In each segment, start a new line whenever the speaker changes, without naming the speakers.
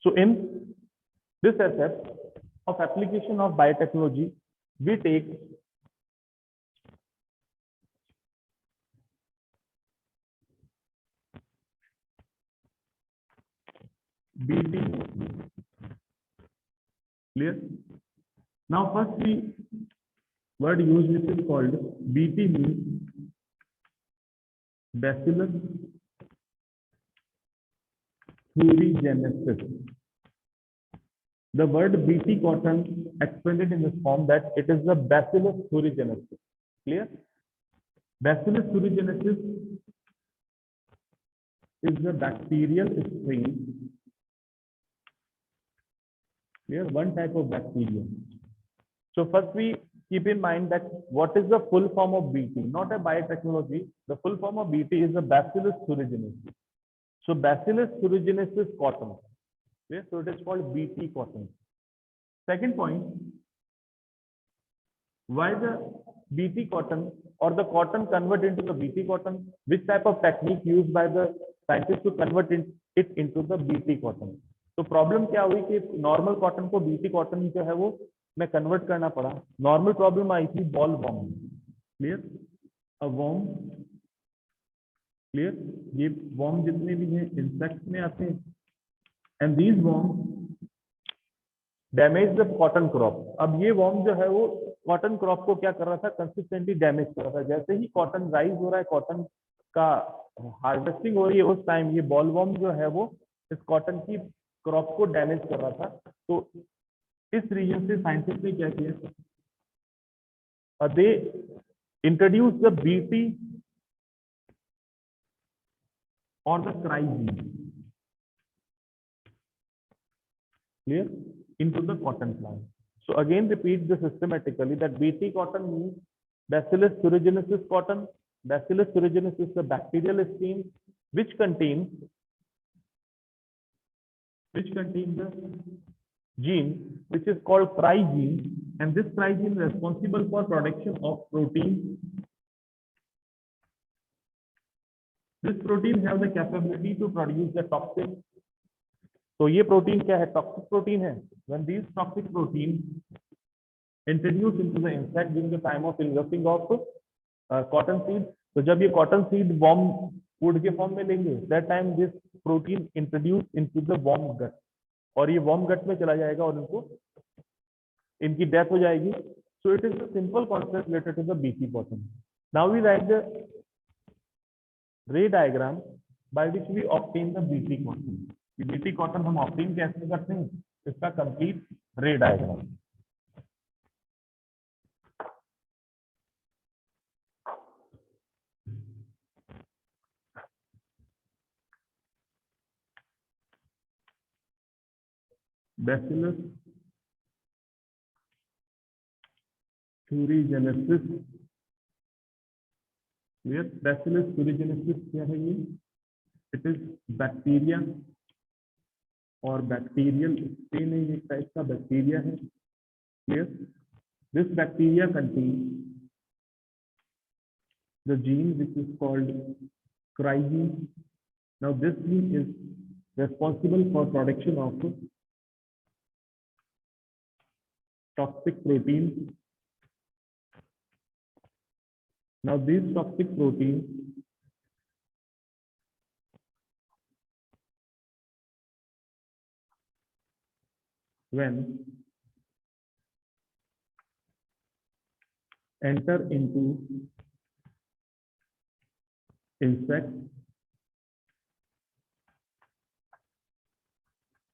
So in this aspect of application of biotechnology, we take BT. Clear? Now first we word used which is called BT means Bacillus thuringiensis. The word BT cotton expanded in this form that it is the Bacillus thuringiensis. Clear? Bacillus thuringiensis is the bacterial strain. Clear? One type of bacteria. So first we keep in mind that what is the full form of BT, not a biotechnology. The full form of BT is the Bacillus thuringiensis. So Bacillus thuringiensis cotton. Yes, so it is called BT cotton. Second point, why the BT cotton or the cotton convert into the BT cotton? Which type of technique used by the scientists to convert it into the BT cotton? तो problem क्या हुई कि normal cotton को BT cotton जो है वो में convert करना पड़ा. नॉर्मल प्रॉब्लम आई थी bollworm. Clear? A worm. Clear? ये वॉर्म जितने भी हैं इंसेक्ट्स में आते हैं and these worm damage the cotton crop. अब ये वॉर्म जो है वो कॉटन क्रॉप को क्या कर रहा था? कंसिस्टेंटली डैमेज कर रहा था. जैसे ही कॉटन राइज हो रहा है, कॉटन का हार्वेस्टिंग हो रही है, उस टाइम ये बॉल वॉर्म जो है वो इस कॉटन की क्रॉप को डैमेज कर रहा था. तो इस रीजन से साइंटिस्ट ने क्या किया? दे इंट्रोड्यूस द बीटी और the क्राइजीन. Clear? Into the cotton plant. So again repeat this systematically that BT cotton means Bacillus thuringiensis cotton. Bacillus thuringiensis is the bacterial strain which contains the gene which is called crygene, and this crygene is responsible for production of protein. This protein have the capability to produce the toxin. तो ये protein क्या है? Toxic protein है. When these toxic protein introduced into the insect during the time of engulfing of cotton seed, तो जब ये cotton seed warm food के form में लेंगे, that time this protein introduced into the worm gut, और ये worm गट में चला जाएगा और इनकी डेथ हो जाएगी. So it is a simple concept related to the BT cotton. Now we write the ray diagram by which we obtain the BT cotton. BT cotton हम ऑप्टेन कैसे करते हैं? इसका कंप्लीट रे diagram. Bacillus thuringiensis. Bacillus thuringiensis क्या है? ये it is bacteria और बैक्टीरियल स्ट्रेन है. एक टाइप का बैक्टीरिया है. Clear? This bacteria contain the gene which is called crygene. Now this gene is responsible for production of toxic proteins. Now these toxic proteins when enter into insect,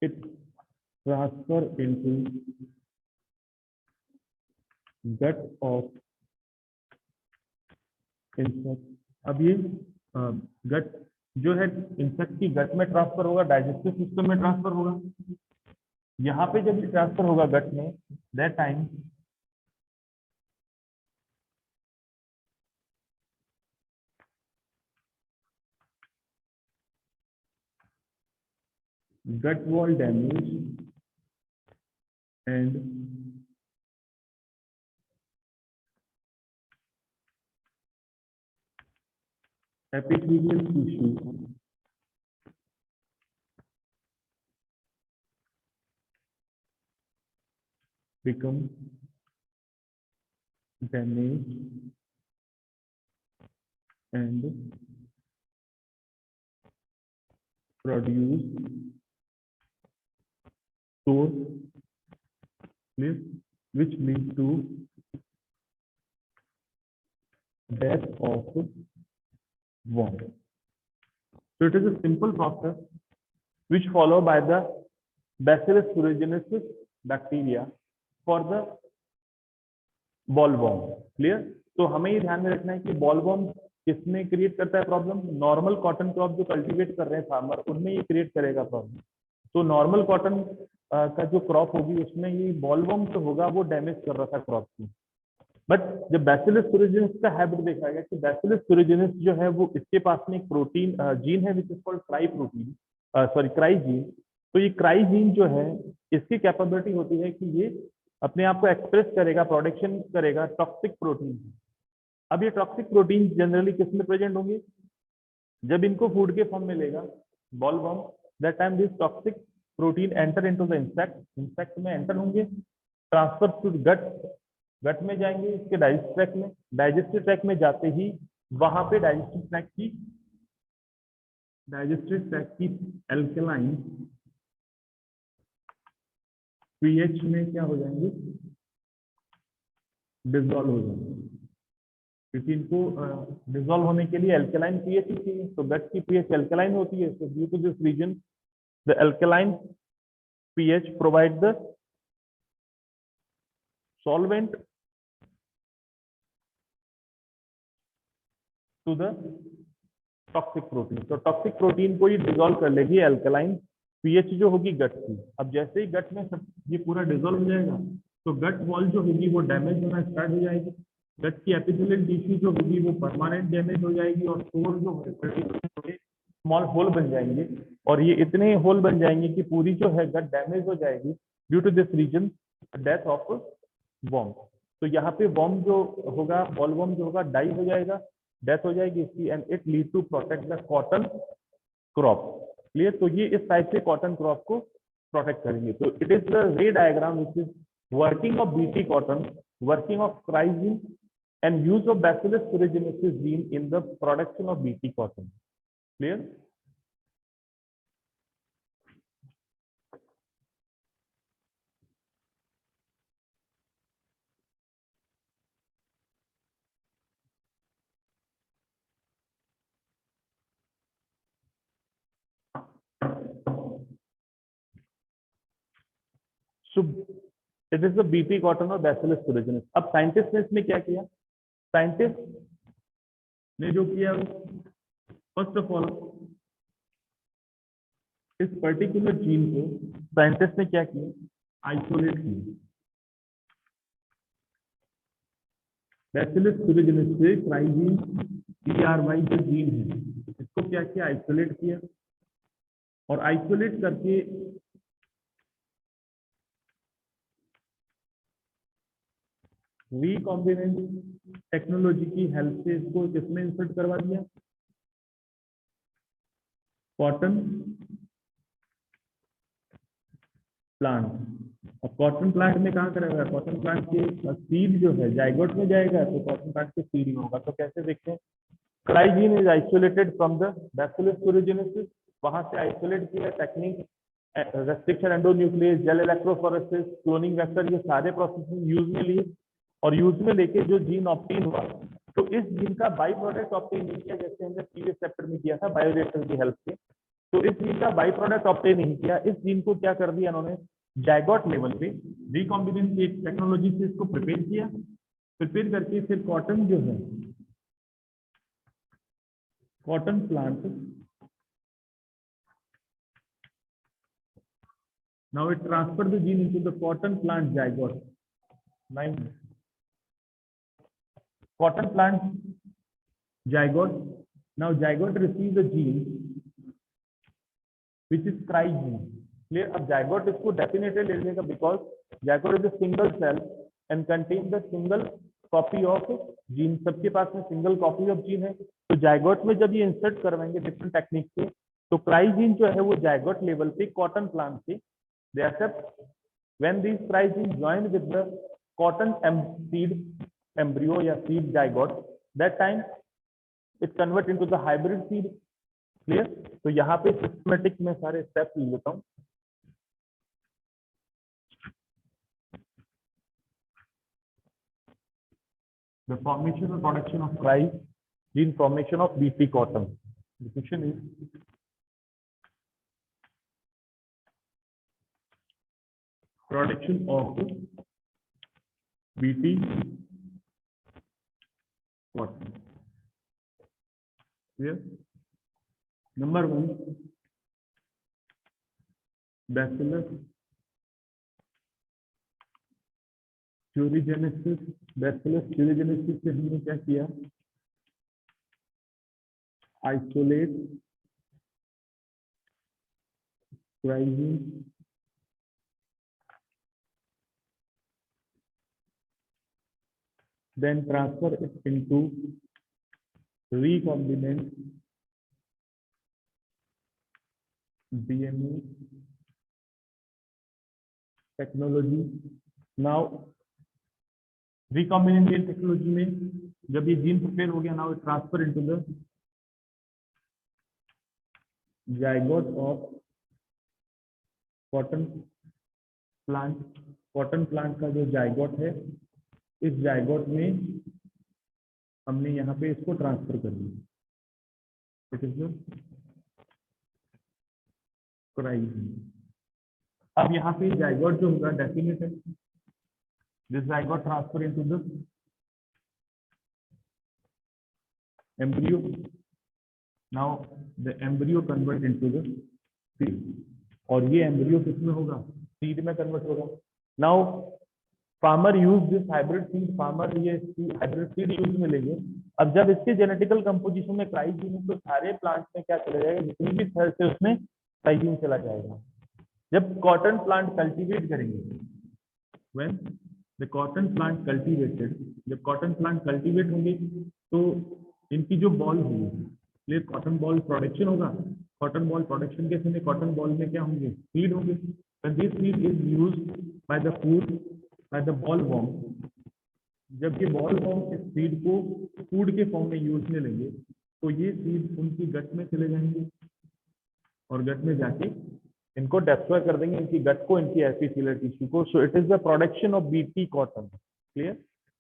it transfer into gut of insect. अब ये गट जो है insect की गट में transfer होगा, digestive system में transfer होगा. यहाँ पे जब ये ट्रांसफर होगा गट में, that time gut wall damage and epithelial tissue become damaged and produce source which lead to death of worm. So it is a simple process which followed by the Bacillus thuringiensis bacteria for the bollworm. Clear? तो हमें ये ध्यान में रखना है कि bollworm किसमें create करता है प्रॉब्लम? नॉर्मल कॉटन क्रॉप जो कल्टीवेट कर रहे हैं फार्मर, उनमें ये क्रिएट करेगा प्रॉब्लम। तो नॉर्मल कॉटन का जो क्रॉप होगी उसमें ये बॉलवर्म जो होगा वो डैमेज कर रहा था क्रॉप को। बट जब बैसिलस thuringiensis का हैबिट देखा गया कि बैसिलस thuringiensis जो है वो इसके पास में एक प्रोटीन जीन है which is called cry protein, sorry cry gene. तो ये क्राई जीन जो है इसकी कैपेबिलिटी होती है कि ये अपने आप को एक्सप्रेस करेगा, प्रोडक्शन करेगा टॉक्सिक प्रोटीन। अब ये टॉक्सिक प्रोटीन जनरली किस में प्रेजेंट होंगे? जब इनको फूड के फॉर्म में लेगा bollworm, that time this toxic protein enter into the insect, insect में एंटर होंगे, ट्रांसफर टू गट, गट में जाएंगे इसके डाइजेस्टिव ट्रैक्ट में, डाइजेस्टिव ट्रैक्ट में जाते ही वहां पे डाइजेस्टिव ट्रैक्ट की एल्कलाइन पीएच में क्या हो जाएंगे? डिसॉल्व हो जाएंगे, क्योंकि इनको डिसॉल्व होने के लिए एल्कलाइन पीएच ही चाहिए। तो गट की पीएच एल्कलाइन होती है, so due to this reason the alkaline pH provide the solvent to the toxic protein. तो टॉक्सिक प्रोटीन को ये डिसॉल्व कर लेगी एल्कलाइन पीएच जो होगी गट की। अब जैसे ही गट में सब ये पूरा डिसॉल्व हो जाएगा तो गट वॉल जो होगी वो डैमेज होना स्टार्ट हो जाएगी, गट की एपिथेलियल टिश्यू जो होगी वो परमानेंट डैमेज हो जाएगी और सोर जो है स्मॉल होल बन जाएंगे, और ये इतने होल बन जाएंगे कि पूरी जो है गट डैमेज हो जाएगी। Due to this reason death of worm. तो यहाँ पे वर्म जो होगा, बॉलवर्म जो होगा डाई हो जाएगा, डेथ हो जाएगी इसकी, and it lead to protect the cotton crop. Clear? तो ये इस टाइप से कॉटन क्रॉप को प्रोटेक्ट करेंगे। तो इट इज द रे diagram which is working of BT cotton, working of क्राइजीन and use of bacillus thuringiensis gene in the production of BT cotton. Clear? So it is the BT cotton और Bacillus thuringiensis। अब scientist ने इसमें क्या किया? Scientist ने जो किया, first of all इस पर्टिकुलर जीन को साइंटिस्ट ने क्या किया? आइसोलेट किया। Bacillus thuringiensis से क्राइजीन TRY जो जीन है इसको क्या किया? आइसोलेट किया, और आइसोलेट करके रिकॉम्बिनेंट टेक्नोलॉजी की हेल्प से इसको किसमें इंसर्ट करवा दिया? Cotton plant. अब कॉटन प्लांट में कहाँ करेगा? कॉटन प्लांट के सीड जो है जाइगोट में जाएगा, तो कॉटन प्लांट के सीड में होगा। तो कैसे देखते हैं? क्राइजीन is isolated from the bacillus thuringiensis, वहां से आइसोलेट किया। Technique restriction endonuclease, gel electrophoresis, cloning vector, ये सारे प्रोसेस यूज में लिए, और यूज में लेके जो जीन ऑब्टेन हुआ, तो इस जीन का बाई प्रोडक्ट ऑब्टेन नहीं किया जैसे हमने प्रीवियस चैप्टर में किया था बायोरिएक्टर की हेल्प से। तो इस जीन का बाई प्रोडक्ट ऑब्टेन नहीं किया, इस जीन को क्या कर दिया इन्होंने? जाइगोट लेवल पे रिकॉम्बिनेंट की टेक्नोलॉजी से इसको प्रिपेयर किया। प्रिपेयर करके फिर कॉटन जो है, cotton plant, now it transferred the gene into the cotton plant zygote. 9 cotton plant zygote. Now zygote receives the gene which is cry gene. Clear? अब zygote इसको डेफिनेटली ले लेगा, because zygote is a single cell and contain the single copy of gene। सबके पास में single copy of gene है। तो zygote में जब ये इंसर्ट करवाएंगे डिफरेंट टेक्निक से, तो क्राई जीन जो है वो जाइगोट लेवल पे कॉटन प्लांट से they except when these splicing join with the cotton seed embryo या seed zygote, that time it convert into the hybrid seed. Clear? तो यहाँ पे सिस्टमेटिक में सारे स्टेप्स ले लेता हूँ. The formation and production of rice, gene formation of BT cotton. The question is, production of BT cotton. Clear? Number one, Bacillus thuringiensis. Bacillus thuringiensis से हमने क्या किया? Isolate splicing then transfer it into recombinant DNA technology. Now recombinant DNA technology में जब ये gene prepare हो गया, now it transfer into the zygote of cotton plant. Cotton plant का जो जायगोट है, इस जायगोट में हमने यहाँ पे इसको ट्रांसफर कर दिया. इट इज अब यहाँ पे जायगोट जो होगा डेफिनेट है. This zygote transfer into the embryo. Now the embryo convert into the seed, और ये एम्ब्रियो किसमें होगा? सीड में कन्वर्ट होगा. Now farmer use this hybrid seed. Farmer ये हाइब्रिड सीड यूज में लेंगे. अब जब इसके जेनेटिकल कंपोजिशन में क्राइजीन है, तो सारे प्लांट्स में क्या चला जाएगा? जितनी भी सेल्स है उसमें क्राइजीन चला जाएगा. जब कॉटन प्लांट कल्टीवेट करेंगे, when the cotton plant cultivated, जब कॉटन प्लांट कल्टीवेट होंगे तो इनकी जो बॉल होगी, कॉटन बॉल प्रोडक्शन होगा. कॉटन बॉल प्रोडक्शन के समय कॉटन बॉल में क्या होंगे? सीड होंगे. When this seed is used by the food, by the bollworm, जब ये बॉलवर्म इस सीड को फूड के फॉर्म में यूज में लेंगे, तो ये सीड उनकी गट में चले जाएंगे और गट में जाके इनको डिस्ट्रॉय कर देंगे, इनकी गट को, इनकी एपिथेलियल टिश्यू को. So it is the production of BT cotton. Clear?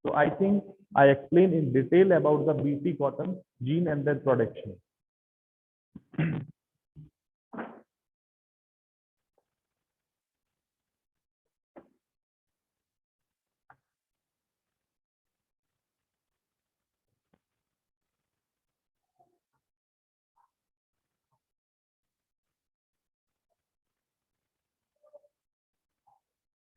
So I think I explained in detail about the BT cotton gene and their production.